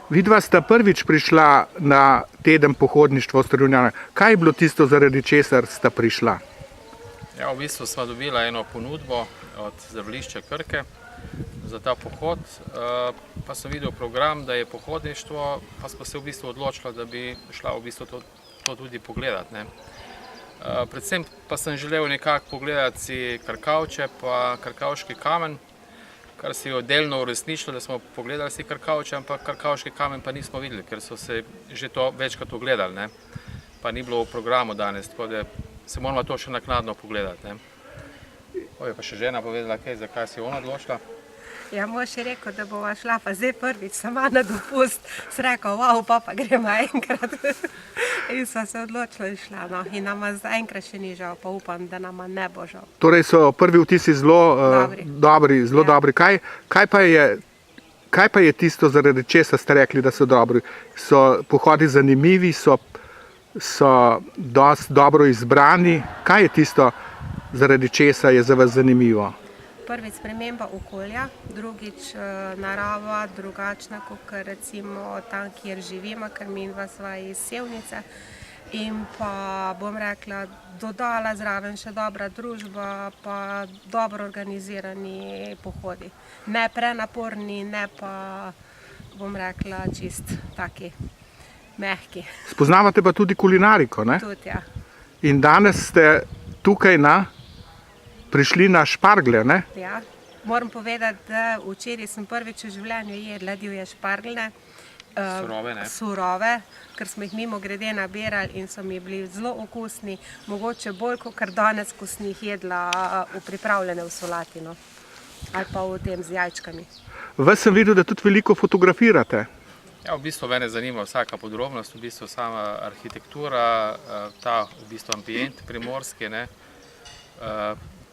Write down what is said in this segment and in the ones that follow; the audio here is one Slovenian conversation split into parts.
Vidva sta prvič prišla na teden pohodništva v Strunjanu. Kaj je bilo tisto, zaradi česar sta prišla? Ja, v bistvu sva dobila eno ponudbo od zdravilišča Krke za ta pohod, pa sem videl program, da je pohodništvo, pa smo se v bistvu odločila, da bi šla v bistvu to tudi pogledati, ne. Predvsem pa sem želel nekako pogledati si Krkavče pa Krkavški kamen, kar se je delno uresničilo, da smo pogledali si Krkavče, ampak Krkavški kamen pa nismo videli, ker so se že to večkrat ogledali, ne. Pa ni bilo v programu danes, tako da se moramo to še naknadno pogledati, ne. Je pa še žena povedala, zakaj si ona odločila? Ja, mož je rekel, da bova šla pa zdaj prvič sama na dopust. Sem rekel, wow, pa gremo enkrat. In sva se odločila in šla, no. In nama zaenkrat še ni žal, pa upam, da nama ne bo žal. Torej so prvi vtisi zelo dobri. Kaj pa je tisto, zaradi česa ste rekli, da so dobri? So pohodi zanimivi, so dosti dobro izbrani? Kaj je tisto, zaradi česa je za vas zanimivo? Prvič sprememba okolja, drugič narava drugačna, kot recimo tam, kjer živimo, ker midva sva iz Sevnice. In pa, bom rekla, dodala zraven še dobra družba, pa dobro organizirani pohodi. Ne prenaporni, ne pa, bom rekla, čist taki mehki. Spoznavate pa tudi kulinariko, ne? Tudi, ja. In danes ste tukaj prišli na šparglje, ne? Ja, moram povedati, da včeraj sem prvič v življenju jedla divje šparglje. Surove, ne? Surove, ker smo jih mimogrede nabirali in so mi bili zelo okusni, mogoče bolj kot danes, ko sem jih jedla pripravljene v solati, no. Ali pa v tem z jajčkami. Vas sem videl, da tudi veliko fotografirate. Ja, v bistvu mene zanima vsaka podrobnost, v bistvu sama arhitektura, ta v bistvu ambient primorski, ne.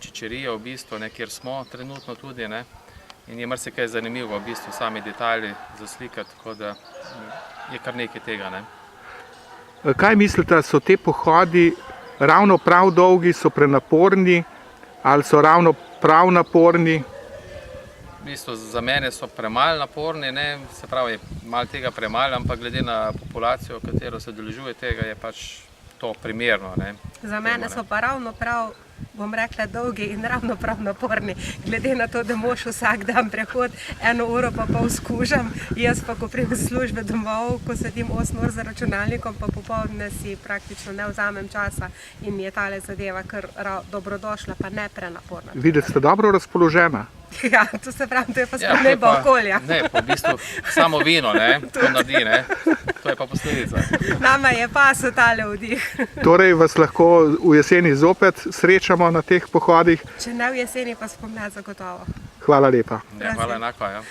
Čičerija v bistvu, kjer smo trenutno tudi, ne. In je marsikaj zanimivo, v bistvu sami detajli za slikati, tako da je kar nekaj tega, ne. Kaj mislite, so te pohodi ravno prav dolgi, so prenaporni ali so ravno prav naporni? V bistvu za mene so premalo naporni, ne, se pravi, malo tega premalo, ampak glede na populacijo, katero se udeležuje tega, je pač to primerno, ne. Za mene so pa ravno prav, bom rekla, dolgi in ravno prav naporni. Glede na to, da mož vsak dan prehod 1 uro pa pol skužam, jaz pa, ko pridem iz službe domov, ko sedim 8 ur za računalnikom, pa popoldne si praktično ne vzamem časa in mi je tale zadeva kar dobrodošla, pa ne prenaporna. Videti ste dobro razpoložena. Ja, to se pravi, to je pa sprememba okolja. Ne, pa v bistvu samo vino, ne, to naredi, ne, to je pa posledica. Nama je pasel tale vdih. Torej vas lahko v jeseni zopet srečamo na teh pohodih? Če ne v jeseni, pa spomladi zagotovo. Hvala lepa. Hvala enako, ja.